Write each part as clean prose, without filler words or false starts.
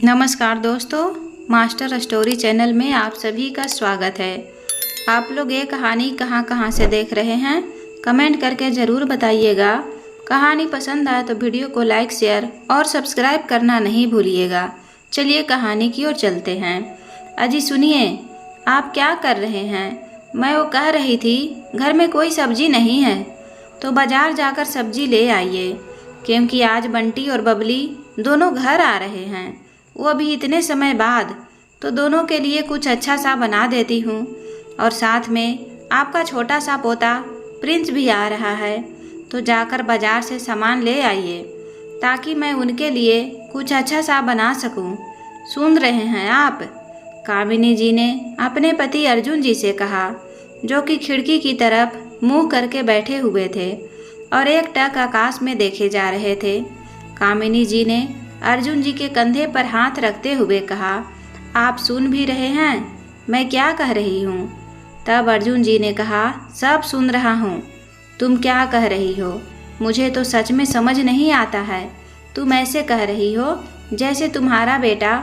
नमस्कार दोस्तों, master story channel में आप सभी का स्वागत है। आप लोग ये कहानी कहाँ से देख रहे हैं, कमेंट करके ज़रूर बताइएगा। कहानी पसंद आए तो वीडियो को लाइक, शेयर और सब्सक्राइब करना नहीं भूलिएगा। चलिए कहानी की ओर चलते हैं। अजी सुनिए, आप क्या कर रहे हैं? मैं वो कह रही थी, घर में कोई सब्जी नहीं है तो बाज़ार जाकर सब्जी ले आइए, क्योंकि आज बंटी और बबली दोनों घर आ रहे हैं। वो भी इतने समय बाद, तो दोनों के लिए कुछ अच्छा सा बना देती हूँ। और साथ में आपका छोटा सा पोता प्रिंस भी आ रहा है, तो जाकर बाजार से सामान ले आइए ताकि मैं उनके लिए कुछ अच्छा सा बना सकूँ। सुन रहे हैं आप? कामिनी जी ने अपने पति अर्जुन जी से कहा, जो कि खिड़की की तरफ मुँह करके बैठे हुए थे और एक टक आकाश में देखे जा रहे थे। कामिनी जी ने अर्जुन जी के कंधे पर हाथ रखते हुए कहा, आप सुन भी रहे हैं मैं क्या कह रही हूँ? तब अर्जुन जी ने कहा, सब सुन रहा हूँ। तुम क्या कह रही हो? मुझे तो सच में समझ नहीं आता है। तुम ऐसे कह रही हो जैसे तुम्हारा बेटा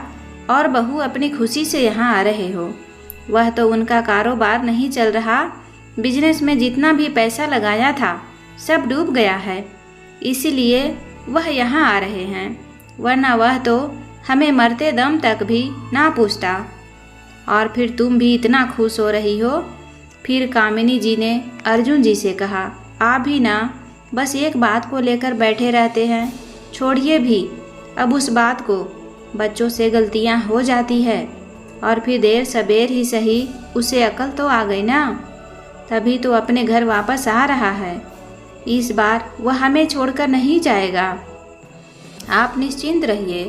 और बहू अपनी खुशी से यहाँ आ रहे हो। वह तो उनका कारोबार नहीं चल रहा। बिजनेस में जितना भी पैसा लगाया था सब डूब गया है, इसीलिए वह यहाँ आ रहे हैं, वरना वह तो हमें मरते दम तक भी ना पूछता। और फिर तुम भी इतना खुश हो रही हो? फिर कामिनी जी ने अर्जुन जी से कहा, आप भी ना बस एक बात को लेकर बैठे रहते हैं। छोड़िए भी अब उस बात को, बच्चों से गलतियां हो जाती है और फिर देर सबेर ही सही उसे अकल तो आ गई ना, तभी तो अपने घर वापस आ रहा है। इस बार वह हमें छोड़कर नहीं जाएगा, आप निश्चिंत रहिए।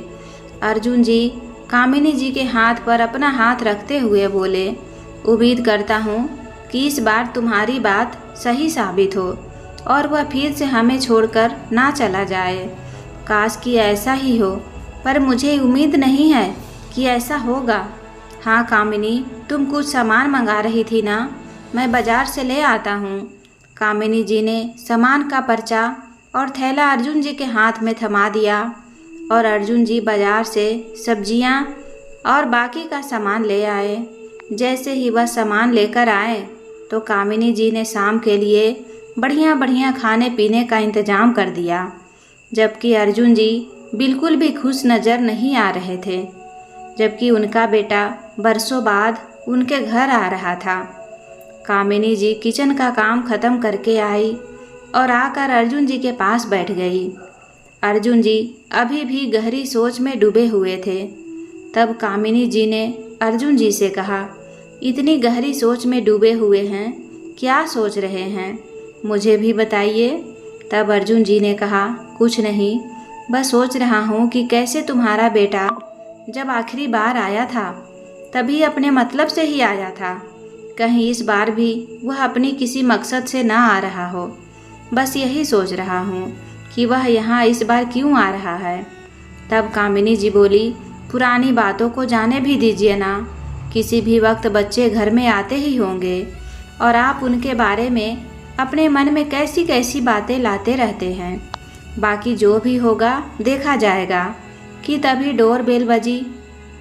अर्जुन जी कामिनी जी के हाथ पर अपना हाथ रखते हुए बोले, उम्मीद करता हूँ कि इस बार तुम्हारी बात सही साबित हो और वह फिर से हमें छोड़कर ना चला जाए। काश कि ऐसा ही हो, पर मुझे उम्मीद नहीं है कि ऐसा होगा। हाँ कामिनी, तुम कुछ सामान मंगा रही थी ना, मैं बाजार से ले आता हूँ। कामिनी जी ने सामान का पर्चा और थैला अर्जुन जी के हाथ में थमा दिया और अर्जुन जी बाजार से सब्जियां और बाकी का सामान ले आए। जैसे ही वह सामान लेकर आए तो कामिनी जी ने शाम के लिए बढ़िया बढ़िया खाने पीने का इंतज़ाम कर दिया, जबकि अर्जुन जी बिल्कुल भी खुश नज़र नहीं आ रहे थे, जबकि उनका बेटा बरसों बाद उनके घर आ रहा था। कामिनी जी किचन का काम ख़त्म करके आई और आकर अर्जुन जी के पास बैठ गई। अर्जुन जी अभी भी गहरी सोच में डूबे हुए थे। तब कामिनी जी ने अर्जुन जी से कहा, इतनी गहरी सोच में डूबे हुए हैं, क्या सोच रहे हैं? मुझे भी बताइए। तब अर्जुन जी ने कहा, कुछ नहीं, बस सोच रहा हूँ कि कैसे तुम्हारा बेटा जब आखिरी बार आया था तभी अपने मतलब से ही आया था, कहीं इस बार भी वह अपनी किसी मकसद से ना आ रहा हो। बस यही सोच रहा हूँ कि वह यहाँ इस बार क्यों आ रहा है। तब कामिनी जी बोली, पुरानी बातों को जाने भी दीजिए ना, किसी भी वक्त बच्चे घर में आते ही होंगे और आप उनके बारे में अपने मन में कैसी कैसी बातें लाते रहते हैं। बाकी जो भी होगा देखा जाएगा। कि तभी डोर बेल बजी।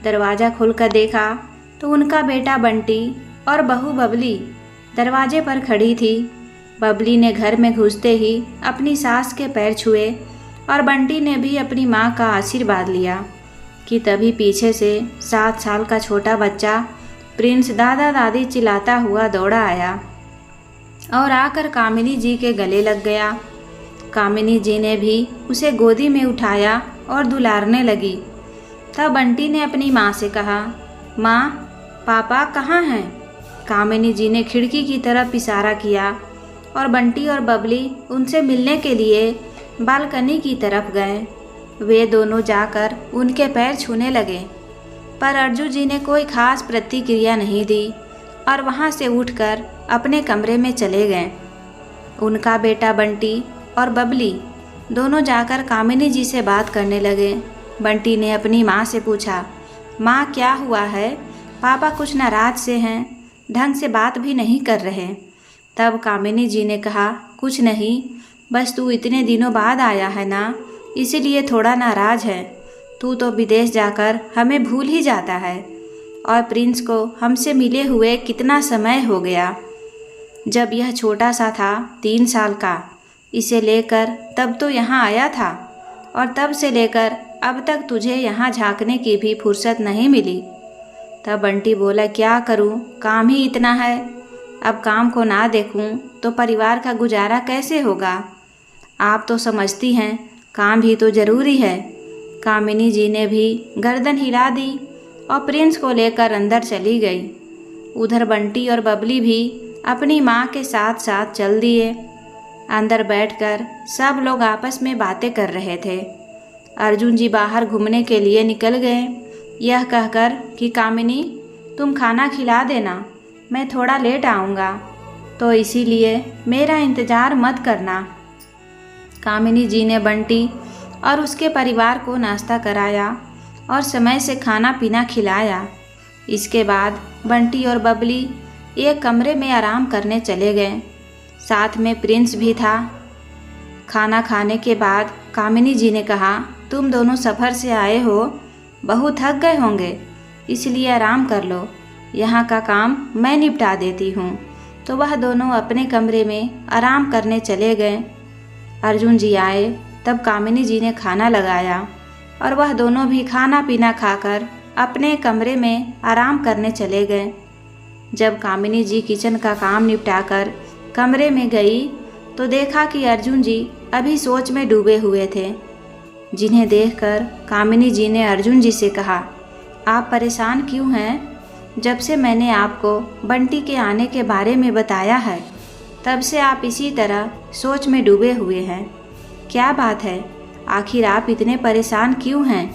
दरवाज़ा खुलकर देखा तो उनका बेटा बंटी और बहू बबली दरवाजे पर खड़ी थी। बबली ने घर में घुसते ही अपनी सास के पैर छुए और बंटी ने भी अपनी माँ का आशीर्वाद लिया। कि तभी पीछे से 7 साल का छोटा बच्चा प्रिंस दादा दादी चिल्लाता हुआ दौड़ा आया और आकर कामिनी जी के गले लग गया। कामिनी जी ने भी उसे गोदी में उठाया और दुलारने लगी। तब बंटी ने अपनी माँ से कहा, माँ, पापा कहाँ हैं? कामिनी जी ने खिड़की की तरफ इशारा किया और बंटी और बबली उनसे मिलने के लिए बालकनी की तरफ गए। वे दोनों जाकर उनके पैर छूने लगे, पर अर्जुन जी ने कोई खास प्रतिक्रिया नहीं दी और वहां से उठकर अपने कमरे में चले गए। उनका बेटा बंटी और बबली दोनों जाकर कामिनी जी से बात करने लगे। बंटी ने अपनी माँ से पूछा, माँ क्या हुआ है? पापा कुछ नाराज से हैं, ढंग से बात भी नहीं कर रहे। तब कामिनी जी ने कहा, कुछ नहीं, बस तू इतने दिनों बाद आया है ना, इसीलिए थोड़ा नाराज है। तू तो विदेश जाकर हमें भूल ही जाता है और प्रिंस को हमसे मिले हुए कितना समय हो गया। जब यह छोटा सा था 3 साल का, इसे लेकर तब तो यहाँ आया था और तब से लेकर अब तक तुझे यहाँ झांकने की भी फुर्सत नहीं मिली। तब बंटी बोला, क्या करूँ, काम ही इतना है। अब काम को ना देखूँ तो परिवार का गुजारा कैसे होगा। आप तो समझती हैं काम भी तो ज़रूरी है। कामिनी जी ने भी गर्दन हिला दी और प्रिंस को लेकर अंदर चली गई। उधर बंटी और बबली भी अपनी माँ के साथ साथ चल दिए। अंदर बैठकर सब लोग आपस में बातें कर रहे थे। अर्जुन जी बाहर घूमने के लिए निकल गए, यह कहकर कि कामिनी तुम खाना खिला देना, मैं थोड़ा लेट आऊँगा, तो इसीलिए मेरा इंतज़ार मत करना। कामिनी जी ने बंटी और उसके परिवार को नाश्ता कराया और समय से खाना पीना खिलाया। इसके बाद बंटी और बबली एक कमरे में आराम करने चले गए। साथ में प्रिंस भी था। खाना खाने के बाद कामिनी जी ने कहा, तुम दोनों सफ़र से आए हो, बहुत थक गए होंगे, इसलिए आराम कर लो, यहाँ का काम मैं निपटा देती हूँ। तो वह दोनों अपने कमरे में आराम करने चले गए। अर्जुन जी आए तब कामिनी जी ने खाना लगाया और वह दोनों भी खाना पीना खाकर अपने कमरे में आराम करने चले गए। जब कामिनी जी किचन का काम निपटाकर कमरे में गई तो देखा कि अर्जुन जी अभी सोच में डूबे हुए थे, जिन्हें देखकर कामिनी जी ने अर्जुन जी से कहा, आप परेशान क्यों हैं? जब से मैंने आपको बंटी के आने के बारे में बताया है तब से आप इसी तरह सोच में डूबे हुए हैं। क्या बात है, आखिर आप इतने परेशान क्यों हैं?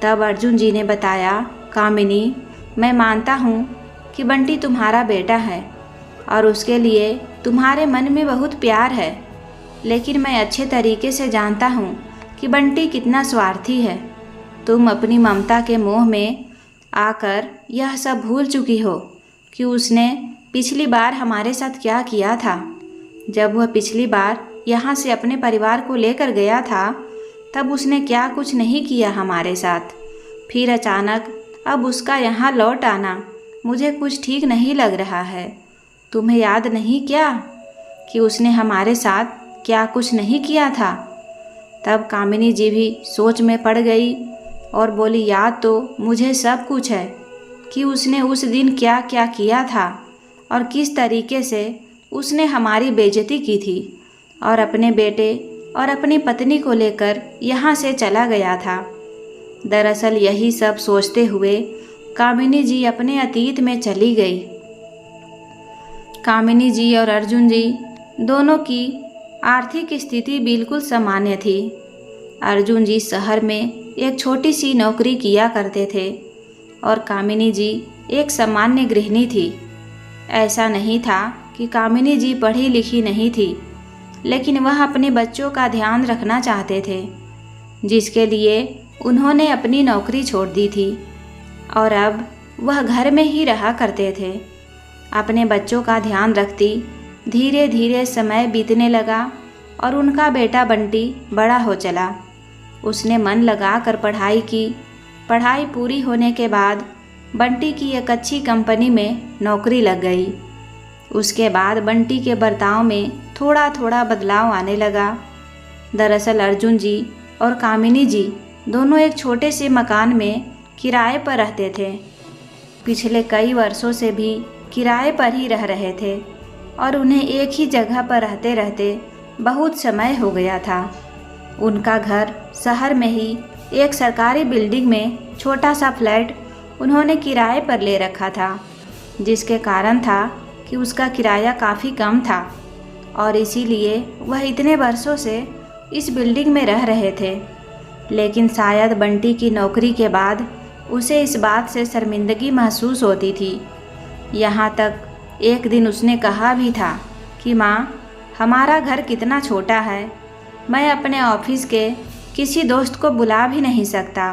तब अर्जुन जी ने बताया, कामिनी मैं मानता हूँ कि बंटी तुम्हारा बेटा है और उसके लिए तुम्हारे मन में बहुत प्यार है, लेकिन मैं अच्छे तरीके से जानता हूँ कि बंटी कितना स्वार्थी है। तुम अपनी ममता के मोह में आकर यह सब भूल चुकी हो कि उसने पिछली बार हमारे साथ क्या किया था। जब वह पिछली बार यहाँ से अपने परिवार को लेकर गया था तब उसने क्या कुछ नहीं किया हमारे साथ। फिर अचानक अब उसका यहाँ लौट आना मुझे कुछ ठीक नहीं लग रहा है। तुम्हें याद नहीं क्या कि उसने हमारे साथ क्या कुछ नहीं किया था? तब कामिनी जी भी सोच में पड़ गई और बोली, याद तो मुझे सब कुछ है कि उसने उस दिन क्या क्या किया था और किस तरीके से उसने हमारी बेइज्जती की थी और अपने बेटे और अपनी पत्नी को लेकर यहाँ से चला गया था। दरअसल यही सब सोचते हुए कामिनी जी अपने अतीत में चली गई। कामिनी जी और अर्जुन जी दोनों की आर्थिक स्थिति बिल्कुल सामान्य थी। अर्जुन जी शहर में एक छोटी सी नौकरी किया करते थे और कामिनी जी एक सामान्य गृहिणी थी। ऐसा नहीं था कि कामिनी जी पढ़ी लिखी नहीं थी, लेकिन वह अपने बच्चों का ध्यान रखना चाहते थे, जिसके लिए उन्होंने अपनी नौकरी छोड़ दी थी और अब वह घर में ही रहा करते थे। अपने बच्चों का ध्यान रखती धीरे धीरे समय बीतने लगा और उनका बेटा बंटी बड़ा हो चला। उसने मन लगा कर पढ़ाई की। पढ़ाई पूरी होने के बाद बंटी की एक अच्छी कंपनी में नौकरी लग गई। उसके बाद बंटी के बर्ताव में थोड़ा थोड़ा बदलाव आने लगा। दरअसल अर्जुन जी और कामिनी जी दोनों एक छोटे से मकान में किराए पर रहते थे। पिछले कई वर्षों से भी किराए पर ही रह रहे थे और उन्हें एक ही जगह पर रहते रहते बहुत समय हो गया था। उनका घर शहर में ही एक सरकारी बिल्डिंग में छोटा सा फ्लैट उन्होंने किराए पर ले रखा था, जिसके कारण था कि उसका किराया काफ़ी कम था और इसीलिए वह इतने वर्षों से इस बिल्डिंग में रह रहे थे। लेकिन शायद बंटी की नौकरी के बाद उसे इस बात से शर्मिंदगी महसूस होती थी। यहाँ तक एक दिन उसने कहा भी था कि माँ, हमारा घर कितना छोटा है, मैं अपने ऑफिस के किसी दोस्त को बुला भी नहीं सकता,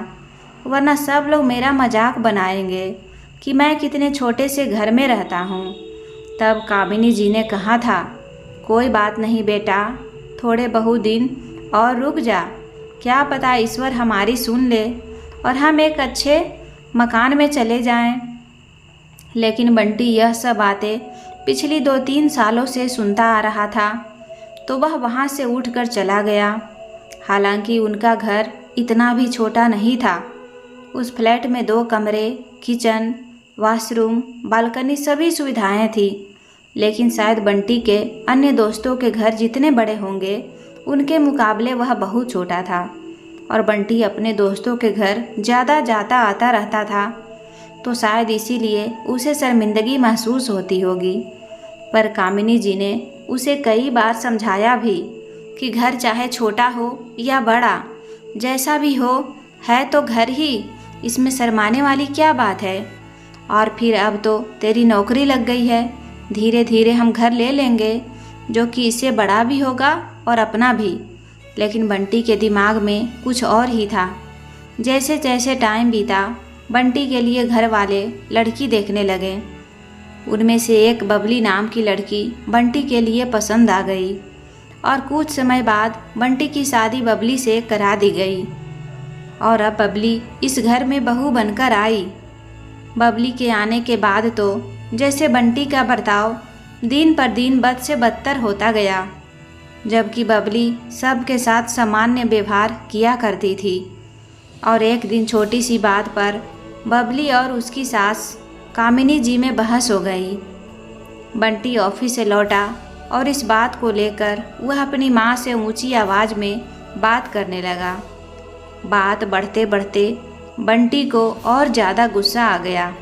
वरना सब लोग मेरा मजाक बनाएंगे कि मैं कितने छोटे से घर में रहता हूँ। तब कामिनी जी ने कहा था, कोई बात नहीं बेटा, थोड़े बहुत दिन और रुक जा, क्या पता ईश्वर हमारी सुन ले और हम एक अच्छे मकान में चले जाएं। लेकिन बंटी यह सब बातें पिछली 2-3 सालों से सुनता आ रहा था, तो वह वहाँ से उठकर चला गया। हालांकि उनका घर इतना भी छोटा नहीं था। उस फ्लैट में 2 कमरे, किचन, वॉशरूम, बालकनी सभी सुविधाएं थी। लेकिन शायद बंटी के अन्य दोस्तों के घर जितने बड़े होंगे, उनके मुकाबले वह बहुत छोटा था। और बंटी अपने दोस्तों के घर ज़्यादा जाता आता रहता था, तो शायद इसीलिए उसे शर्मिंदगी महसूस होती होगी। पर कामिनी जी ने उसे कई बार समझाया भी कि घर चाहे छोटा हो या बड़ा, जैसा भी हो है तो घर ही, इसमें शर्माने वाली क्या बात है। और फिर अब तो तेरी नौकरी लग गई है, धीरे धीरे हम घर ले लेंगे जो कि इससे बड़ा भी होगा और अपना भी। लेकिन बंटी के दिमाग में कुछ और ही था। जैसे जैसे टाइम बीता, बंटी के लिए घर वाले लड़की देखने लगे। उनमें से एक बबली नाम की लड़की बंटी के लिए पसंद आ गई और कुछ समय बाद बंटी की शादी बबली से करा दी गई। और अब बबली इस घर में बहू बनकर आई। बबली के आने के बाद तो जैसे बंटी का बर्ताव दिन पर दिन बद से बदतर होता गया, जबकि बबली सबके साथ सामान्य व्यवहार किया करती थी। और एक दिन छोटी सी बात पर बबली और उसकी सास कामिनी जी में बहस हो गई। बंटी ऑफिस से लौटा और इस बात को लेकर वह अपनी माँ से ऊंची आवाज़ में बात करने लगा। बात बढ़ते बढ़ते बंटी को और ज़्यादा गुस्सा आ गया।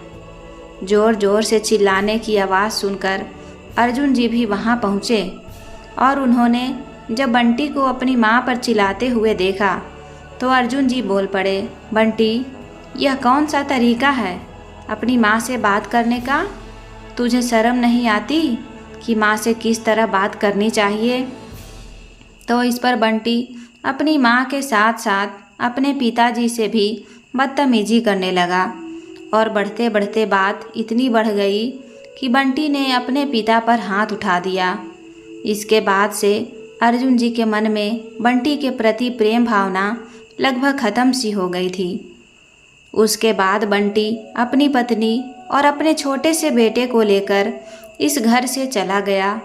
ज़ोर ज़ोर से चिल्लाने की आवाज़ सुनकर अर्जुन जी भी वहाँ पहुँचे और उन्होंने जब बंटी को अपनी माँ पर चिल्लाते हुए देखा तो अर्जुन जी बोल पड़े, बंटी, यह कौन सा तरीका है अपनी माँ से बात करने का? तुझे शर्म नहीं आती कि माँ से किस तरह बात करनी चाहिए? तो इस पर बंटी अपनी माँ के साथ साथ अपने पिताजी से भी बदतमीजी करने लगा और बढ़ते बढ़ते बात इतनी बढ़ गई कि बंटी ने अपने पिता पर हाथ उठा दिया। इसके बाद से अर्जुन जी के मन में बंटी के प्रति प्रेम भावना लगभग ख़त्म सी हो गई थी। उसके बाद बंटी अपनी पत्नी और अपने छोटे से बेटे को लेकर इस घर से चला गया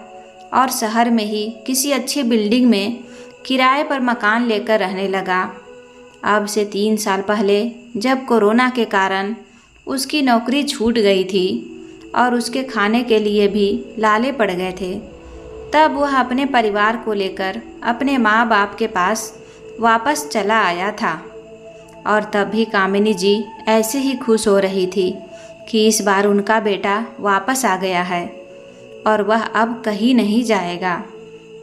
और शहर में ही किसी अच्छी बिल्डिंग में किराए पर मकान लेकर रहने लगा। अब से 3 साल पहले जब कोरोना के कारण उसकी नौकरी छूट गई थी और उसके खाने के लिए भी लाले पड़ गए थे, तब वह अपने परिवार को लेकर अपने माँ बाप के पास वापस चला आया था। और तब भी कामिनी जी ऐसे ही खुश हो रही थी कि इस बार उनका बेटा वापस आ गया है और वह अब कहीं नहीं जाएगा।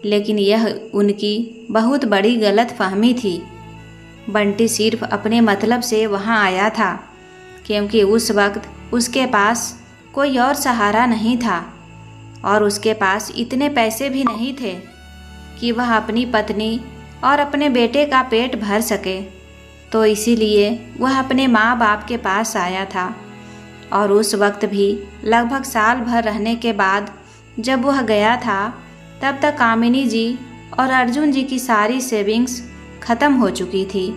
लेकिन यह उनकी बहुत बड़ी गलतफहमी थी। बंटी सिर्फ अपने मतलब से वहाँ आया था, क्योंकि उस वक्त उसके पास कोई और सहारा नहीं था और उसके पास इतने पैसे भी नहीं थे कि वह अपनी पत्नी और अपने बेटे का पेट भर सके। तो इसीलिए वह अपने माँ बाप के पास आया था। और उस वक्त भी लगभग साल भर रहने के बाद जब वह गया था, तब तक कामिनी जी और अर्जुन जी की सारी सेविंग्स ख़त्म हो चुकी थी।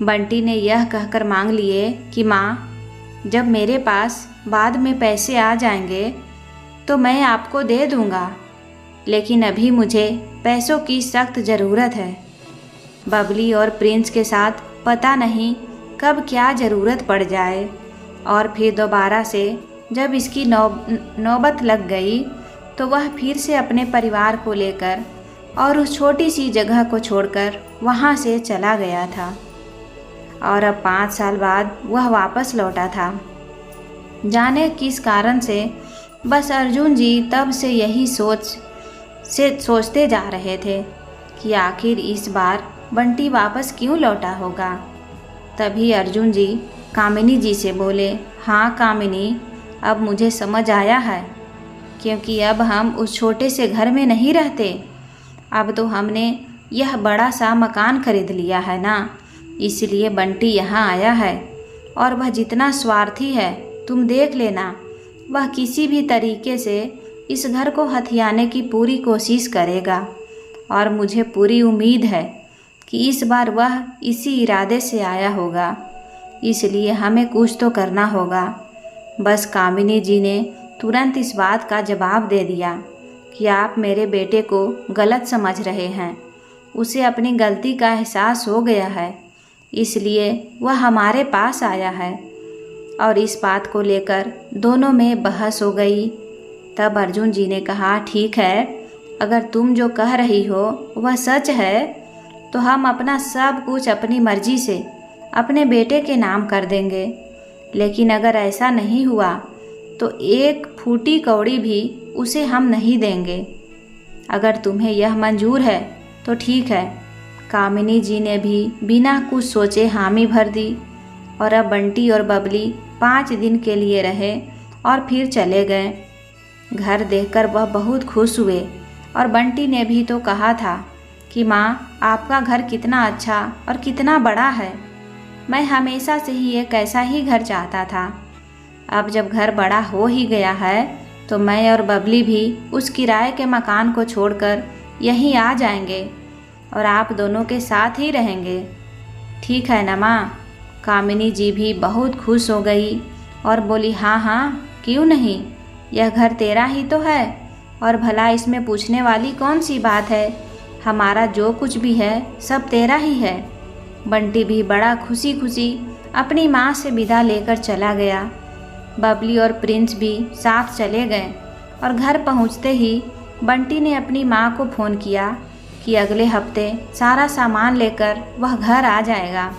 बंटी ने यह कहकर मांग लिए कि माँ, जब मेरे पास बाद में पैसे आ जाएंगे तो मैं आपको दे दूँगा, लेकिन अभी मुझे पैसों की सख्त ज़रूरत है। बबली और प्रिंस के साथ पता नहीं कब क्या ज़रूरत पड़ जाए। और फिर दोबारा से जब इसकी नौबत लग गई तो वह फिर से अपने परिवार को लेकर और उस छोटी सी जगह को छोड़कर वहाँ से चला गया था। और अब 5 साल बाद वह वापस लौटा था। जाने किस कारण से बस अर्जुन जी तब से यही सोचते जा रहे थे कि आखिर इस बार बंटी वापस क्यों लौटा होगा। तभी अर्जुन जी कामिनी जी से बोले, हाँ कामिनी, अब मुझे समझ आया है, क्योंकि अब हम उस छोटे से घर में नहीं रहते। अब तो हमने यह बड़ा सा मकान खरीद लिया है ना, इसलिए बंटी यहाँ आया है। और वह जितना स्वार्थी है तुम देख लेना, वह किसी भी तरीके से इस घर को हथियाने की पूरी कोशिश करेगा। और मुझे पूरी उम्मीद है कि इस बार वह इसी इरादे से आया होगा। इसलिए हमें कुछ तो करना होगा। बस कामिनी जी ने तुरंत इस बात का जवाब दे दिया कि आप मेरे बेटे को गलत समझ रहे हैं। उसे अपनी गलती का एहसास हो गया है, इसलिए वह हमारे पास आया है। और इस बात को लेकर दोनों में बहस हो गई। तब अर्जुन जी ने कहा, ठीक है, अगर तुम जो कह रही हो वह सच है तो हम अपना सब कुछ अपनी मर्जी से अपने बेटे के नाम कर देंगे। लेकिन अगर ऐसा नहीं हुआ तो एक फूटी कौड़ी भी उसे हम नहीं देंगे। अगर तुम्हें यह मंजूर है तो ठीक है। कामिनी जी ने भी बिना कुछ सोचे हामी भर दी। और अब बंटी और बबली 5 दिन के लिए रहे और फिर चले गए। घर देखकर वह बहुत खुश हुए और बंटी ने भी तो कहा था कि माँ, आपका घर कितना अच्छा और कितना बड़ा है। मैं हमेशा से ही एक ऐसा ही घर चाहता था। अब जब घर बड़ा हो ही गया है तो मैं और बबली भी उस किराए के मकान को छोड़कर यहीं आ जाएंगे और आप दोनों के साथ ही रहेंगे। ठीक है ना माँ? कामिनी जी भी बहुत खुश हो गई और बोली, हाँ हाँ, क्यों नहीं, यह घर तेरा ही तो है और भला इसमें पूछने वाली कौन सी बात है। हमारा जो कुछ भी है सब तेरा ही है। बंटी भी बड़ा खुशी खुशी अपनी माँ से विदा लेकर चला गया। बबली और प्रिंस भी साथ चले गए और घर पहुँचते ही बंटी ने अपनी माँ को फ़ोन किया कि अगले हफ्ते सारा सामान लेकर वह घर आ जाएगा।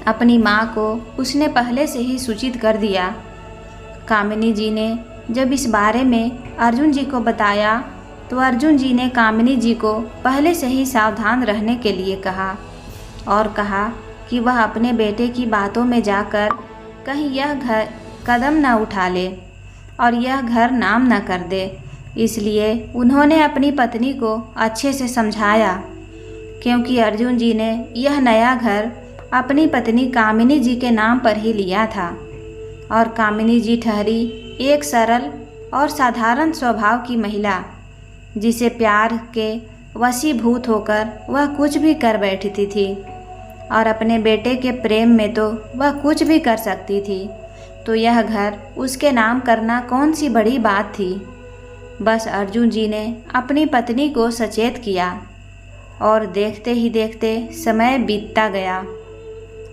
अपनी माँ को उसने पहले से ही सूचित कर दिया। कामिनी जी ने जब इस बारे में अर्जुन जी को बताया तो अर्जुन जी ने कामिनी जी को पहले से ही सावधान रहने के लिए कहा और कहा कि वह अपने बेटे की बातों में जाकर कहीं यह घर कदम न उठा ले और यह घर नाम न कर दे। इसलिए उन्होंने अपनी पत्नी को अच्छे से समझाया, क्योंकि अर्जुन जी ने यह नया घर अपनी पत्नी कामिनी जी के नाम पर ही लिया था और कामिनी जी ठहरी एक सरल और साधारण स्वभाव की महिला, जिसे प्यार के वशीभूत होकर वह कुछ भी कर बैठती थी और अपने बेटे के प्रेम में तो वह कुछ भी कर सकती थी। तो यह घर उसके नाम करना कौन सी बड़ी बात थी। बस अर्जुन जी ने अपनी पत्नी को सचेत किया और देखते ही देखते समय बीतता गया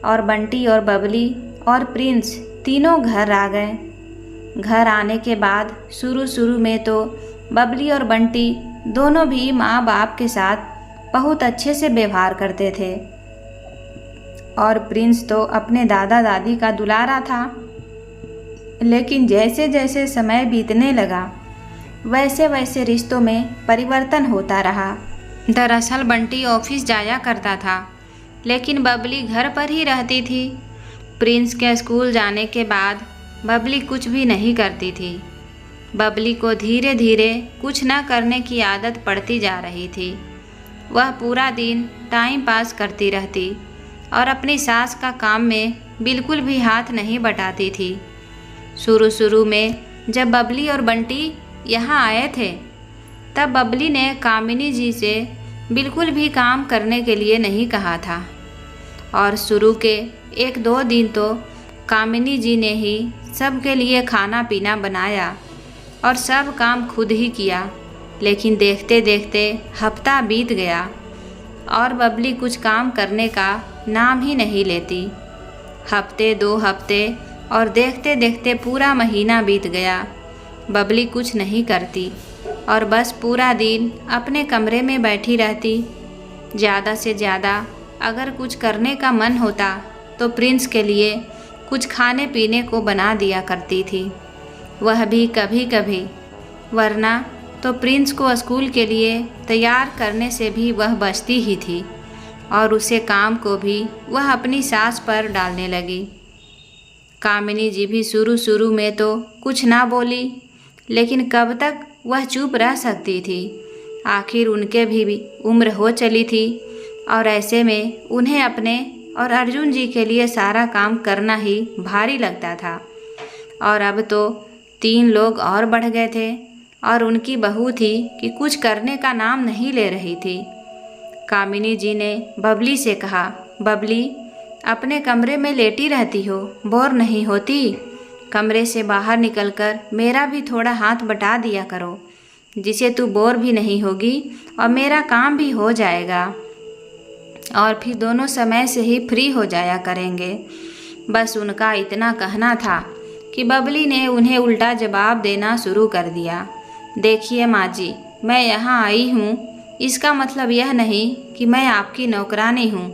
और बंटी और बबली और प्रिंस तीनों घर आ गए। घर आने के बाद शुरू में तो बबली और बंटी दोनों भी माँ बाप के साथ बहुत अच्छे से व्यवहार करते थे और प्रिंस तो अपने दादा दादी का दुलारा था। लेकिन जैसे जैसे समय बीतने लगा वैसे वैसे रिश्तों में परिवर्तन होता रहा। दरअसल बंटी ऑफिस जाया करता था, लेकिन बबली घर पर ही रहती थी। प्रिंस के स्कूल जाने के बाद बबली कुछ भी नहीं करती थी। बबली को धीरे धीरे कुछ न करने की आदत पड़ती जा रही थी। वह पूरा दिन टाइम पास करती रहती और अपनी सास का काम में बिल्कुल भी हाथ नहीं बटाती थी। शुरू में जब बबली और बंटी यहाँ आए थे तब बबली ने कामिनी जी से बिल्कुल भी काम करने के लिए नहीं कहा था और शुरू के 1-2 दिन तो कामिनी जी ने ही सबके लिए खाना पीना बनाया और सब काम खुद ही किया। लेकिन देखते देखते हफ्ता बीत गया और बबली कुछ काम करने का नाम ही नहीं लेती। हफ्ते 2 हफ्ते और देखते देखते पूरा महीना बीत गया। बबली कुछ नहीं करती और बस पूरा दिन अपने कमरे में बैठी रहती। ज़्यादा से ज़्यादा अगर कुछ करने का मन होता तो प्रिंस के लिए कुछ खाने पीने को बना दिया करती थी, वह भी कभी कभी, वरना तो प्रिंस को स्कूल के लिए तैयार करने से भी वह बचती ही थी और उसे काम को भी वह अपनी सास पर डालने लगी। कामिनी जी भी शुरू में तो कुछ ना बोली, लेकिन कब तक वह चुप रह सकती थी। आखिर उनके भी उम्र हो चली थी और ऐसे में उन्हें अपने और अर्जुन जी के लिए सारा काम करना ही भारी लगता था। और अब तो 3 लोग और बढ़ गए थे और उनकी बहू थी कि कुछ करने का नाम नहीं ले रही थी। कामिनी जी ने बबली से कहा, बबली, अपने कमरे में लेटी रहती हो, बोर नहीं होती? कमरे से बाहर निकलकर मेरा भी थोड़ा हाथ बटा दिया करो, जिसे तू बोर भी नहीं होगी और मेरा काम भी हो जाएगा और फिर दोनों समय से ही फ्री हो जाया करेंगे। बस उनका इतना कहना था कि बबली ने उन्हें उल्टा जवाब देना शुरू कर दिया। देखिए माँ जी, मैं यहाँ आई हूँ, इसका मतलब यह नहीं कि मैं आपकी नौकरानी हूँ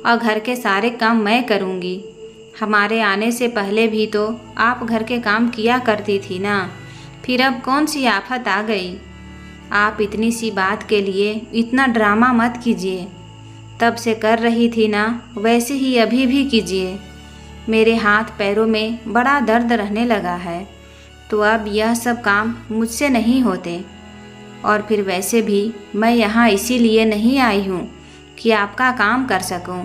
और घर के सारे काम मैं करूँगी। हमारे आने से पहले भी तो आप घर के काम किया करती थी ना, फिर अब कौन सी आफत आ गई? आप इतनी सी बात के लिए इतना ड्रामा मत कीजिए। तब से कर रही थी ना, वैसे ही अभी भी कीजिए। मेरे हाथ पैरों में बड़ा दर्द रहने लगा है, तो अब यह सब काम मुझसे नहीं होते। और फिर वैसे भी मैं यहाँ इसीलिए नहीं आई हूँ कि आपका काम कर सकूँ।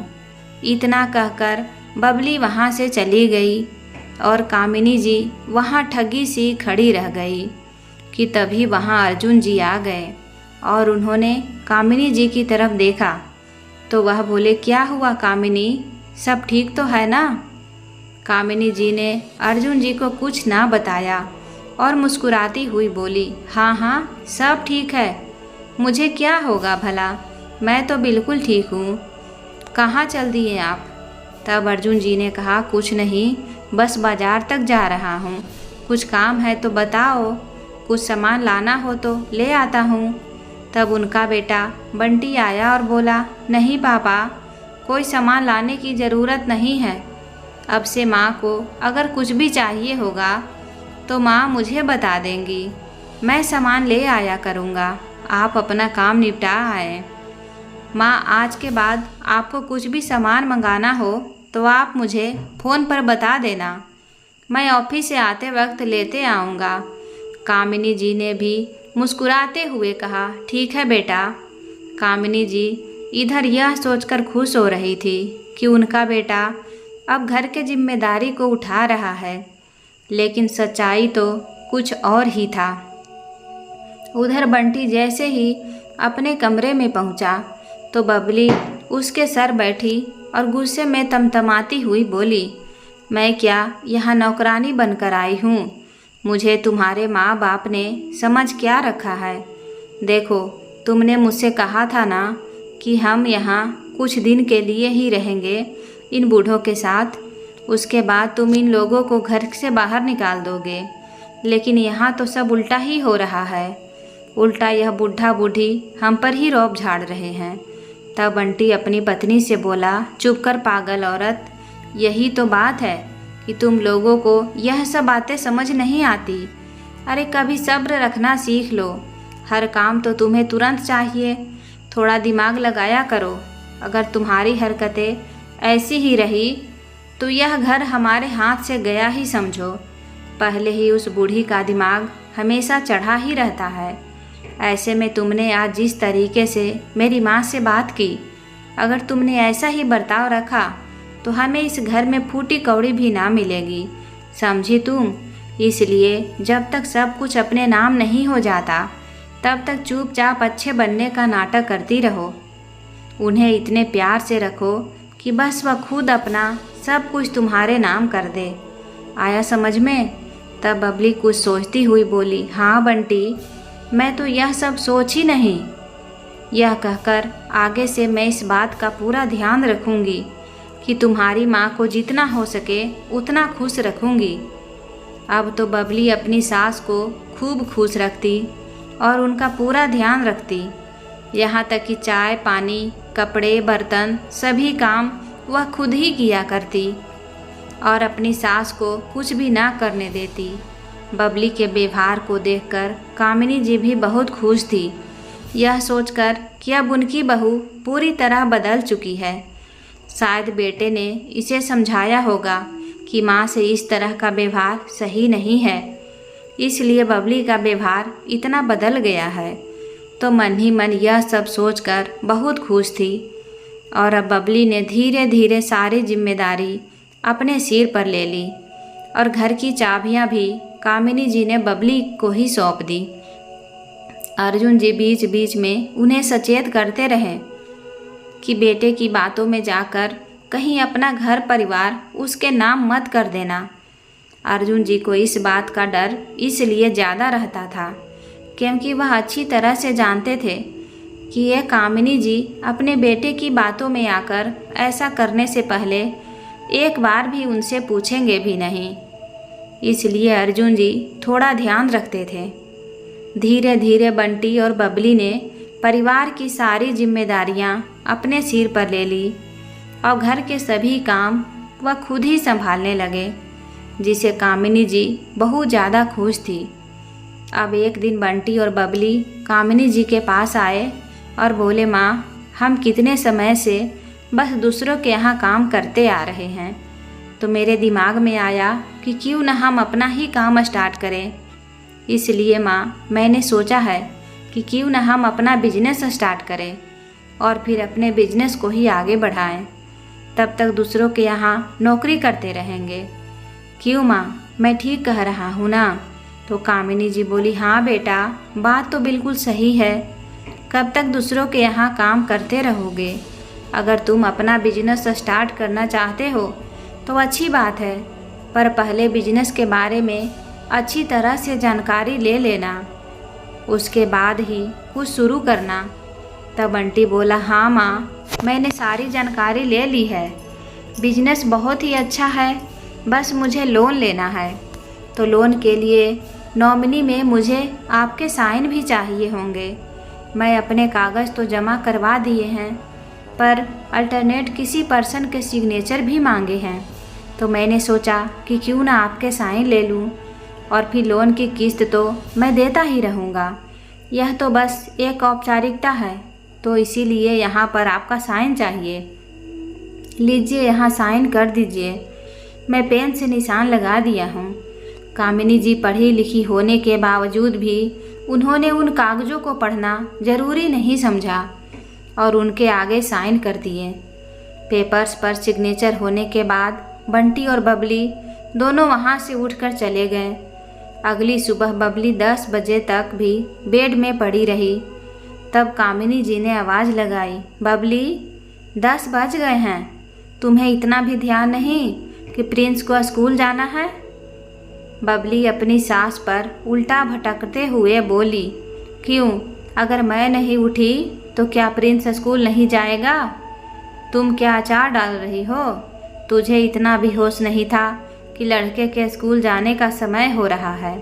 इतना कहकर बबली वहाँ से चली गई और कामिनी जी वहाँ ठगी सी खड़ी रह गई कि तभी वहाँ अर्जुन जी आ गए और उन्होंने कामिनी जी की तरफ देखा तो वह बोले, क्या हुआ कामिनी, सब ठीक तो है ना? कामिनी जी ने अर्जुन जी को कुछ ना बताया और मुस्कुराती हुई बोली, हाँ हाँ सब ठीक है, मुझे क्या होगा भला, मैं तो बिल्कुल ठीक हूँ। कहाँ चल दिए आप? तब अर्जुन जी ने कहा, कुछ नहीं, बस बाजार तक जा रहा हूँ, कुछ काम है तो बताओ, कुछ सामान लाना हो तो ले आता हूँ। तब उनका बेटा बंटी आया और बोला, नहीं पापा, कोई सामान लाने की ज़रूरत नहीं है। अब से माँ को अगर कुछ भी चाहिए होगा तो माँ मुझे बता देंगी, मैं सामान ले आया करूँगा, आप अपना काम निपटा आए। माँ, आज के बाद आपको कुछ भी सामान मंगाना हो तो आप मुझे फ़ोन पर बता देना, मैं ऑफिस से आते वक्त लेते आऊँगा। कामिनी जी ने भी मुस्कुराते हुए कहा, ठीक है बेटा। कामिनी जी इधर यह सोचकर खुश हो रही थी कि उनका बेटा अब घर के जिम्मेदारी को उठा रहा है, लेकिन सच्चाई तो कुछ और ही था। उधर बंटी जैसे ही अपने कमरे में पहुंचा तो बबली उसके सर बैठी और गुस्से में तमतमाती हुई बोली, मैं क्या यहाँ नौकरानी बनकर आई हूँ? मुझे तुम्हारे माँ बाप ने समझ क्या रखा है? देखो, तुमने मुझसे कहा था ना कि हम यहाँ कुछ दिन के लिए ही रहेंगे इन बूढ़ों के साथ, उसके बाद तुम इन लोगों को घर से बाहर निकाल दोगे। लेकिन यहाँ तो सब उल्टा ही हो रहा है, उल्टा यह बूढ़ा बूढ़ी हम पर ही रौब झाड़ रहे हैं। तब बंटी अपनी पत्नी से बोला, चुप कर पागल औरत, यही तो बात है कि तुम लोगों को यह सब बातें समझ नहीं आती। अरे कभी सब्र रखना सीख लो, हर काम तो तुम्हें तुरंत चाहिए, थोड़ा दिमाग लगाया करो। अगर तुम्हारी हरकतें ऐसी ही रही तो यह घर हमारे हाथ से गया ही समझो। पहले ही उस बूढ़ी का दिमाग हमेशा चढ़ा ही रहता है। ऐसे में तुमने आज जिस तरीके से मेरी माँ से बात की, अगर तुमने ऐसा ही बर्ताव रखा तो हमें इस घर में फूटी कौड़ी भी ना मिलेगी, समझी तुम? इसलिए जब तक सब कुछ अपने नाम नहीं हो जाता तब तक चुपचाप अच्छे बनने का नाटक करती रहो। उन्हें इतने प्यार से रखो कि बस वह खुद अपना सब कुछ तुम्हारे नाम कर दे। आया समझ में? तब बबली कुछ सोचती हुई बोली, हाँ बंटी, मैं तो यह सब सोच ही नहीं। यह कहकर आगे से मैं इस बात का पूरा ध्यान रखूंगी कि तुम्हारी माँ को जितना हो सके उतना खुश रखूंगी। अब तो बबली अपनी सास को खूब खुश रखती और उनका पूरा ध्यान रखती, यहाँ तक कि चाय पानी, कपड़े, बर्तन सभी काम वह खुद ही किया करती और अपनी सास को कुछ भी ना करने देती। बबली के व्यवहार को देखकर कामिनी जी भी बहुत खुश थी, यह सोचकर कि अब उनकी बहू पूरी तरह बदल चुकी है। शायद बेटे ने इसे समझाया होगा कि माँ से इस तरह का व्यवहार सही नहीं है, इसलिए बबली का व्यवहार इतना बदल गया है। तो मन ही मन यह सब सोचकर बहुत खुश थी और अब बबली ने धीरे धीरे सारी जिम्मेदारी अपने सिर पर ले ली और घर की चाबियां भी कामिनी जी ने बबली को ही सौंप दी। अर्जुन जी बीच बीच में उन्हें सचेत करते रहे कि बेटे की बातों में जाकर कहीं अपना घर परिवार उसके नाम मत कर देना। अर्जुन जी को इस बात का डर इसलिए ज़्यादा रहता था क्योंकि वह अच्छी तरह से जानते थे कि यह कामिनी जी अपने बेटे की बातों में आकर ऐसा करने से पहले एक बार भी उनसे पूछेंगे भी नहीं। इसलिए अर्जुन जी थोड़ा ध्यान रखते थे। धीरे धीरे बंटी और बबली ने परिवार की सारी जिम्मेदारियां अपने सिर पर ले ली और घर के सभी काम वह खुद ही संभालने लगे, जिसे कामिनी जी बहुत ज़्यादा खुश थी। अब एक दिन बंटी और बबली कामिनी जी के पास आए और बोले, माँ, हम कितने समय से बस दूसरों के यहाँ काम करते आ रहे हैं, तो मेरे दिमाग में आया कि क्यों न हम अपना ही काम स्टार्ट करें। इसलिए माँ, मैंने सोचा है कि क्यों न हम अपना बिजनेस स्टार्ट करें और फिर अपने बिजनेस को ही आगे बढ़ाएं। तब तक दूसरों के यहाँ नौकरी करते रहेंगे। क्यों माँ, मैं ठीक कह रहा हूँ ना? तो कामिनी जी बोली, हाँ बेटा, बात तो बिल्कुल सही है। कब तक दूसरों के यहाँ काम करते रहोगे? अगर तुम अपना बिजनेस स्टार्ट करना चाहते हो तो अच्छी बात है, पर पहले बिजनेस के बारे में अच्छी तरह से जानकारी ले लेना, उसके बाद ही कुछ शुरू करना। तब बंटी बोला, हाँ माँ, मैंने सारी जानकारी ले ली है। बिजनेस बहुत ही अच्छा है, बस मुझे लोन लेना है। तो लोन के लिए नॉमिनी में मुझे आपके साइन भी चाहिए होंगे। मैं अपने कागज़ तो जमा करवा दिए हैं, पर अल्टरनेट किसी पर्सन के सिग्नेचर भी मांगे हैं। तो मैंने सोचा कि क्यों ना आपके साइन ले लूं और फिर लोन की किस्त तो मैं देता ही रहूँगा। यह तो बस एक औपचारिकता है, तो इसीलिए यहाँ पर आपका साइन चाहिए। लीजिए, यहाँ साइन कर दीजिए। मैं पेन से निशान लगा दिया हूँ। कामिनी जी पढ़ी लिखी होने के बावजूद भी उन्होंने उन कागज़ों को पढ़ना ज़रूरी नहीं समझा और उनके आगे साइन कर दिए। पेपर्स पर सिग्नेचर होने के बाद बंटी और बबली दोनों वहाँ से उठकर चले गए। अगली सुबह बबली 10 बजे तक भी बेड में पड़ी रही। तब कामिनी जी ने आवाज़ लगाई, बबली, 10 बज गए हैं, तुम्हें इतना भी ध्यान नहीं कि प्रिंस को स्कूल जाना है? बबली अपनी सास पर उल्टा भटकते हुए बोली, क्यों, अगर मैं नहीं उठी तो क्या प्रिंस स्कूल नहीं जाएगा? तुम क्या अचार डाल रही हो? तुझे इतना भी होश नहीं था कि लड़के के स्कूल जाने का समय हो रहा है,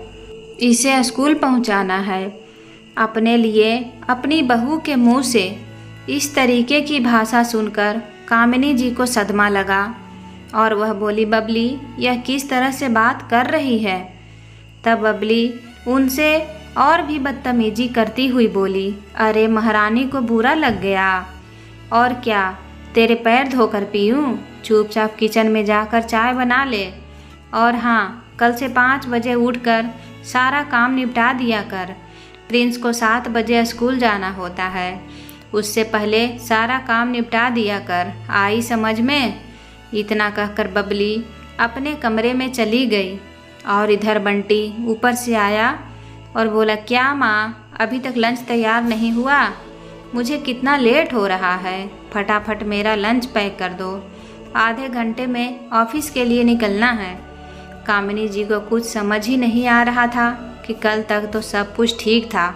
इसे स्कूल पहुंचाना है। अपने लिए अपनी बहू के मुंह से इस तरीके की भाषा सुनकर कामिनी जी को सदमा लगा और वह बोली, बबली, यह किस तरह से बात कर रही है? तब बबली उनसे और भी बदतमीजी करती हुई बोली, अरे महारानी को बुरा लग गया, और क्या तेरे पैर धोकर पीऊँ? चुपचाप किचन में जाकर चाय बना ले, और हाँ, कल से 5 बजे उठकर सारा काम निपटा दिया कर। प्रिंस को 7 बजे स्कूल जाना होता है, उससे पहले सारा काम निपटा दिया कर। आई समझ में? इतना कहकर बबली अपने कमरे में चली गई और इधर बंटी ऊपर से आया और बोला, क्या माँ, अभी तक लंच तैयार नहीं हुआ? मुझे कितना लेट हो रहा है, फटाफट मेरा लंच पैक कर दो, आधे घंटे में ऑफिस के लिए निकलना है। कामिनी जी को कुछ समझ ही नहीं आ रहा था कि कल तक तो सब कुछ ठीक था,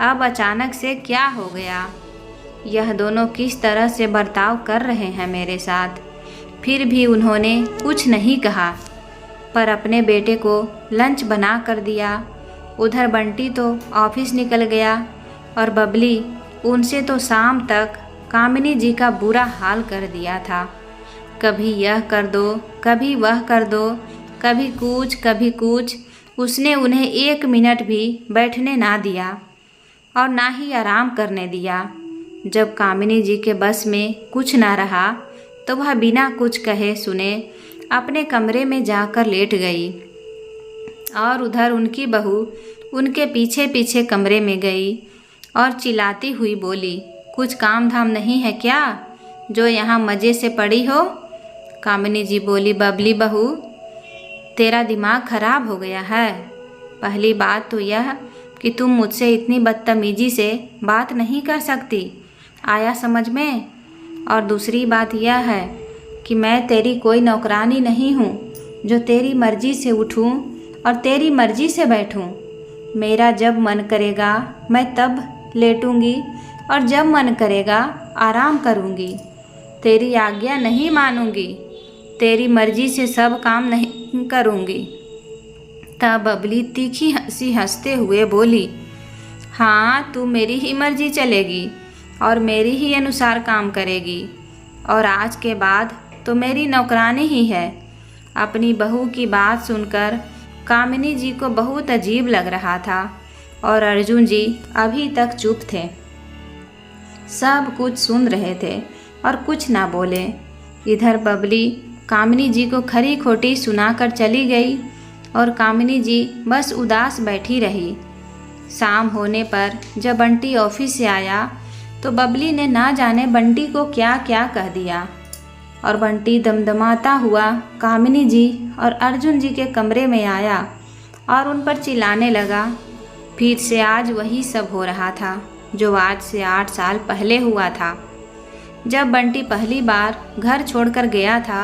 अब अचानक से क्या हो गया? यह दोनों किस तरह से बर्ताव कर रहे हैं मेरे साथ? फिर भी उन्होंने कुछ नहीं कहा, पर अपने बेटे को लंच बना कर दिया। उधर बंटी तो ऑफिस निकल गया और बबली उनसे तो शाम तक कामिनी जी का बुरा हाल कर दिया था। कभी यह कर दो, कभी वह कर दो, कभी कुछ। उसने उन्हें 1 मिनट भी बैठने ना दिया और ना ही आराम करने दिया। जब कामिनी जी के बस में कुछ ना रहा तो वह बिना कुछ कहे सुने अपने कमरे में जाकर लेट गई और उधर उनकी बहू उनके पीछे पीछे कमरे में गई और चिल्लाती हुई बोली, कुछ काम धाम नहीं है क्या जो यहाँ मज़े से पड़ी हो? कामिनी जी बोली, बबली बहू, तेरा दिमाग खराब हो गया है। पहली बात तो यह कि तुम मुझसे इतनी बदतमीजी से बात नहीं कर सकती, आया समझ में? और दूसरी बात यह है कि मैं तेरी कोई नौकरानी नहीं हूँ जो तेरी मर्जी से उठूँ और तेरी मर्जी से बैठूँ। मेरा जब मन करेगा मैं तब लेटूँगी और जब मन करेगा आराम करूँगी। तेरी आज्ञा नहीं मानूँगी, तेरी मर्जी से सब काम नहीं करूँगी। तब बबली तीखी हंसी हंसते हुए बोली, हाँ तू मेरी ही मर्जी चलेगी और मेरी ही अनुसार काम करेगी और आज के बाद तो मेरी नौकरानी ही है। अपनी बहू की बात सुनकर कामिनी जी को बहुत अजीब लग रहा था और अर्जुन जी अभी तक चुप थे। सब कुछ सुन रहे थे और कुछ ना बोले। इधर बबली कामिनी जी को खरी खोटी सुनाकर चली गई और कामिनी जी बस उदास बैठी रही। शाम होने पर जब बंटी ऑफिस से आया तो बबली ने ना जाने बंटी को क्या क्या कह दिया और बंटी दमदमाता हुआ कामिनी जी और अर्जुन जी के कमरे में आया और उन पर चिल्लाने लगा। फिर से आज वही सब हो रहा था जो आज से 8 साल पहले हुआ था, जब बंटी पहली बार घर छोड़कर गया था।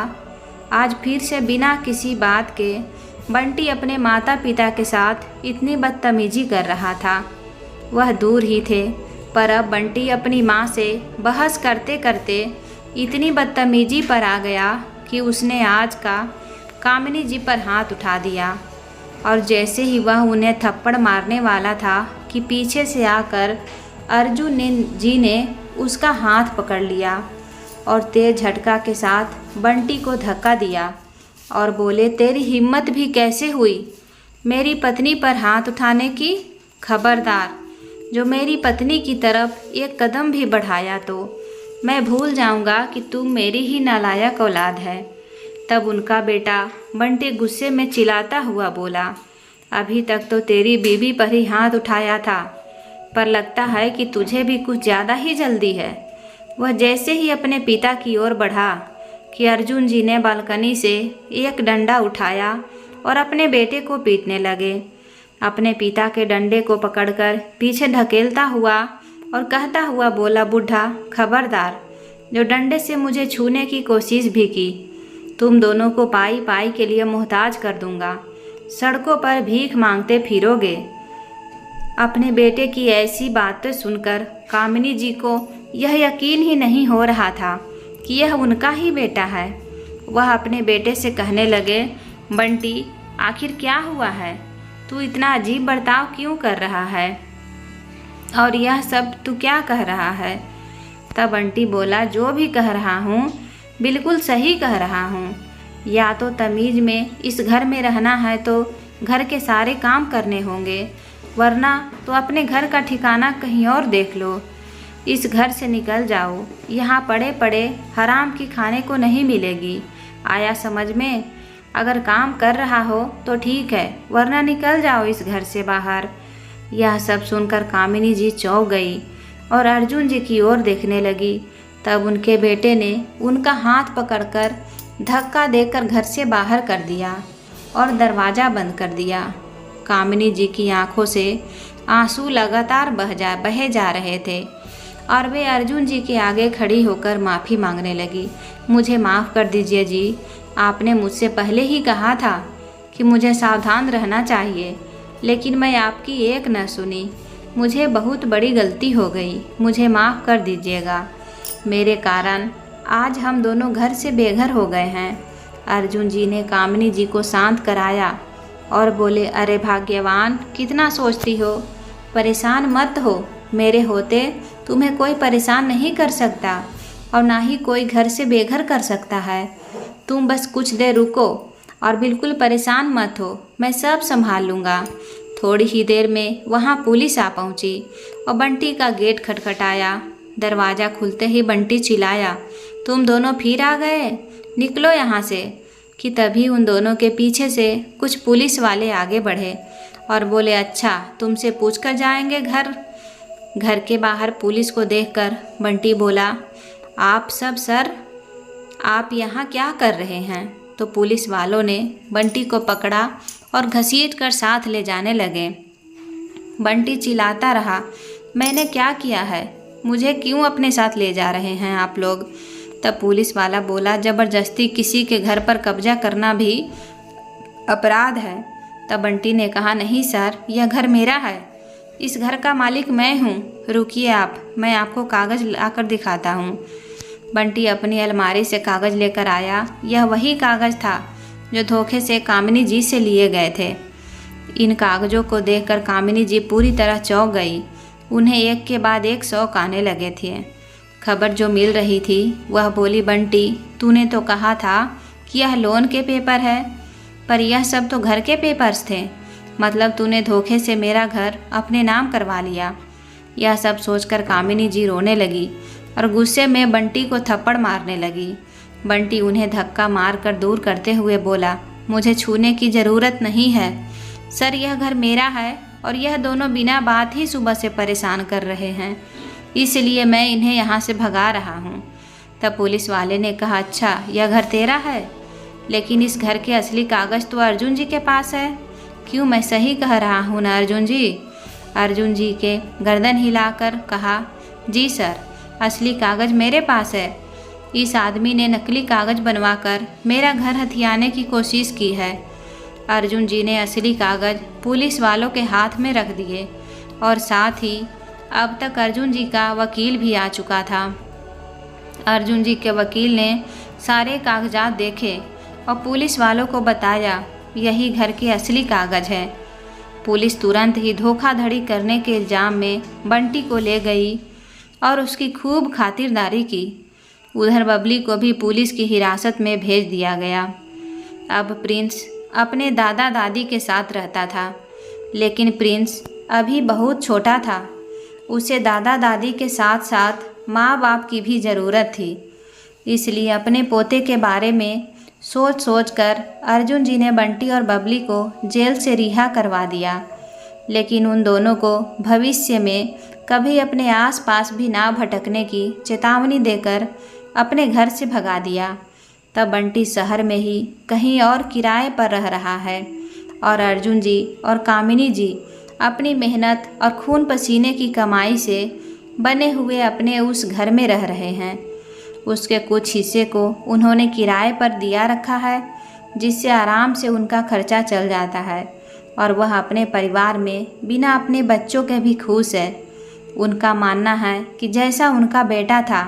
आज फिर से बिना किसी बात के बंटी अपने माता पिता के साथ इतनी बदतमीजी कर रहा था। वह दूर ही थे, पर अब बंटी अपनी माँ से बहस करते करते इतनी बदतमीजी पर आ गया कि उसने आज का कामिनी जी पर हाथ उठा दिया और जैसे ही वह उन्हें थप्पड़ मारने वाला था कि पीछे से आकर अर्जुन जी ने उसका हाथ पकड़ लिया और तेज झटका के साथ बंटी को धक्का दिया और बोले, तेरी हिम्मत भी कैसे हुई मेरी पत्नी पर हाथ उठाने की? खबरदार, जो मेरी पत्नी की तरफ एक कदम भी बढ़ाया तो मैं भूल जाऊंगा कि तुम मेरी ही नालायक औलाद है। तब उनका बेटा बंटी गुस्से में चिल्लाता हुआ बोला, अभी तक तो तेरी बीवी पर ही हाथ उठाया था, पर लगता है कि तुझे भी कुछ ज़्यादा ही जल्दी है। वह जैसे ही अपने पिता की ओर बढ़ा कि अर्जुन जी ने बालकनी से एक डंडा उठाया और अपने बेटे को पीटने लगे। अपने पिता के डंडे को पकड़कर पीछे धकेलता हुआ और कहता हुआ बोला, बुढ़ा खबरदार, जो डंडे से मुझे छूने की कोशिश भी की तुम दोनों को पाई पाई के लिए मोहताज कर दूंगा। सड़कों पर भीख मांगते फिरोगे। अपने बेटे की ऐसी बातें सुनकर कामिनी जी को यह यकीन ही नहीं हो रहा था कि यह उनका ही बेटा है। वह अपने बेटे से कहने लगे, बंटी आखिर क्या हुआ है? तू इतना अजीब बर्ताव क्यों कर रहा है और यह सब तू क्या कह रहा है? तब बंटी बोला, जो भी कह रहा हूँ बिल्कुल सही कह रहा हूँ। या तो तमीज़ में इस घर में रहना है तो घर के सारे काम करने होंगे, वरना तो अपने घर का ठिकाना कहीं और देख लो। इस घर से निकल जाओ, यहाँ पड़े पड़े हराम की खाने को नहीं मिलेगी। आया समझ में? अगर काम कर रहा हो तो ठीक है, वरना निकल जाओ इस घर से बाहर। यह सब सुनकर कामिनी जी चौंक गई और अर्जुन जी की ओर देखने लगी। तब उनके बेटे ने उनका हाथ पकड़कर धक्का देकर घर से बाहर कर दिया और दरवाज़ा बंद कर दिया। कामिनी जी की आंखों से आंसू लगातार बहे जा रहे थे और वे अर्जुन जी के आगे खड़ी होकर माफ़ी मांगने लगी। मुझे माफ़ कर दीजिए जी, आपने मुझसे पहले ही कहा था कि मुझे सावधान रहना चाहिए, लेकिन मैं आपकी एक न सुनी। मुझे बहुत बड़ी गलती हो गई, मुझे माफ़ कर दीजिएगा। मेरे कारण आज हम दोनों घर से बेघर हो गए हैं। अर्जुन जी ने कामिनी जी को शांत कराया और बोले, अरे भाग्यवान, कितना सोचती हो, परेशान मत हो। मेरे होते तुम्हें कोई परेशान नहीं कर सकता और ना ही कोई घर से बेघर कर सकता है। तुम बस कुछ देर रुको और बिल्कुल परेशान मत हो, मैं सब संभाल लूँगा। थोड़ी ही देर में वहाँ पुलिस आ पहुँची और बंटी का गेट खटखटाया। दरवाज़ा खुलते ही बंटी चिल्लाया, तुम दोनों फिर आ गए, निकलो यहाँ से। कि तभी उन दोनों के पीछे से कुछ पुलिस वाले आगे बढ़े और बोले, अच्छा तुमसे पूछ कर जाएंगे घर। घर के बाहर पुलिस को देखकर बंटी बोला, आप सब सर, आप यहाँ क्या कर रहे हैं? तो पुलिस वालों ने बंटी को पकड़ा और घसीट कर साथ ले जाने लगे। बंटी चिल्लाता रहा, मैंने क्या किया है? मुझे क्यों अपने साथ ले जा रहे हैं आप लोग? तब पुलिस वाला बोला, ज़बरदस्ती किसी के घर पर कब्जा करना भी अपराध है। तब बंटी ने कहा, नहीं सर, यह घर मेरा है, इस घर का मालिक मैं हूँ। रुकिए आप, मैं आपको कागज़ लाकर दिखाता हूँ। बंटी अपनी अलमारी से कागज़ लेकर आया। यह वही कागज़ था जो धोखे से कामिनी जी से लिए गए थे। इन कागज़ों को देखकर कामिनी जी पूरी तरह चौंक गई। उन्हें एक के बाद एक शौक आने लगे थे। खबर जो मिल रही थी वह बोली, बंटी, तूने तो कहा था कि यह लोन के पेपर है, पर यह सब तो घर के पेपर्स थे। मतलब तूने धोखे से मेरा घर अपने नाम करवा लिया। यह सब सोचकर कामिनी जी रोने लगी और गुस्से में बंटी को थप्पड़ मारने लगी। बंटी उन्हें धक्का मारकर दूर करते हुए बोला, मुझे छूने की ज़रूरत नहीं है सर, यह घर मेरा है और यह दोनों बिना बात ही सुबह से परेशान कर रहे हैं, इसलिए मैं इन्हें यहाँ से भगा रहा हूँ। तब पुलिस वाले ने कहा, अच्छा, यह घर तेरा है, लेकिन इस घर के असली कागज़ तो अर्जुन जी के पास है। क्यों, मैं सही कह रहा हूँ ना अर्जुन जी? अर्जुन जी के गर्दन हिलाकर कहा, जी सर, असली कागज़ मेरे पास है। इस आदमी ने नकली कागज़ बनवाकर मेरा घर हथियाने की कोशिश की है। अर्जुन जी ने असली कागज़ पुलिस वालों के हाथ में रख दिए और साथ ही अब तक अर्जुन जी का वकील भी आ चुका था। अर्जुन जी के वकील ने सारे कागजात देखे और पुलिस वालों को बताया, यही घर के असली कागज़ है। पुलिस तुरंत ही धोखाधड़ी करने के इल्ज़ाम में बंटी को ले गई और उसकी खूब खातिरदारी की। उधर बबली को भी पुलिस की हिरासत में भेज दिया गया। अब प्रिंस अपने दादा दादी के साथ रहता था, लेकिन प्रिंस अभी बहुत छोटा था। उसे दादा दादी के साथ साथ माँ बाप की भी ज़रूरत थी। इसलिए अपने पोते के बारे में सोच कर अर्जुन जी ने बंटी और बबली को जेल से रिहा करवा दिया, लेकिन उन दोनों को भविष्य में कभी अपने आसपास भी ना भटकने की चेतावनी देकर अपने घर से भगा दिया। तब बंटी शहर में ही कहीं और किराए पर रह रहा है और अर्जुन जी और कामिनी जी अपनी मेहनत और खून पसीने की कमाई से बने हुए अपने उस घर में रह रहे हैं। उसके कुछ हिस्से को उन्होंने किराए पर दिया रखा है, जिससे आराम से उनका खर्चा चल जाता है और वह अपने परिवार में बिना अपने बच्चों के भी खुश है। उनका मानना है कि जैसा उनका बेटा था,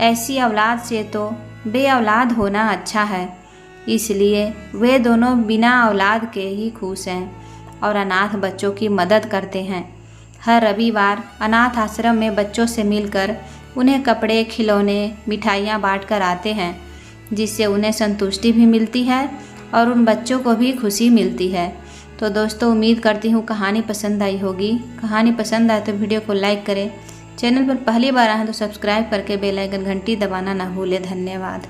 ऐसी औलाद से तो बे औलाद होना अच्छा है। इसलिए वे दोनों बिना औलाद के ही खुश हैं और अनाथ बच्चों की मदद करते हैं। हर रविवार अनाथ आश्रम में बच्चों से मिलकर उन्हें कपड़े, खिलौने, मिठाइयाँ बांट कर आते हैं, जिससे उन्हें संतुष्टि भी मिलती है और उन बच्चों को भी खुशी मिलती है। तो दोस्तों, उम्मीद करती हूँ कहानी पसंद आई होगी। कहानी पसंद आए तो वीडियो को लाइक करें। चैनल पर पहली बार आए हैं तो सब्सक्राइब करके बेल आइकन घंटी दबाना ना भूलें। धन्यवाद।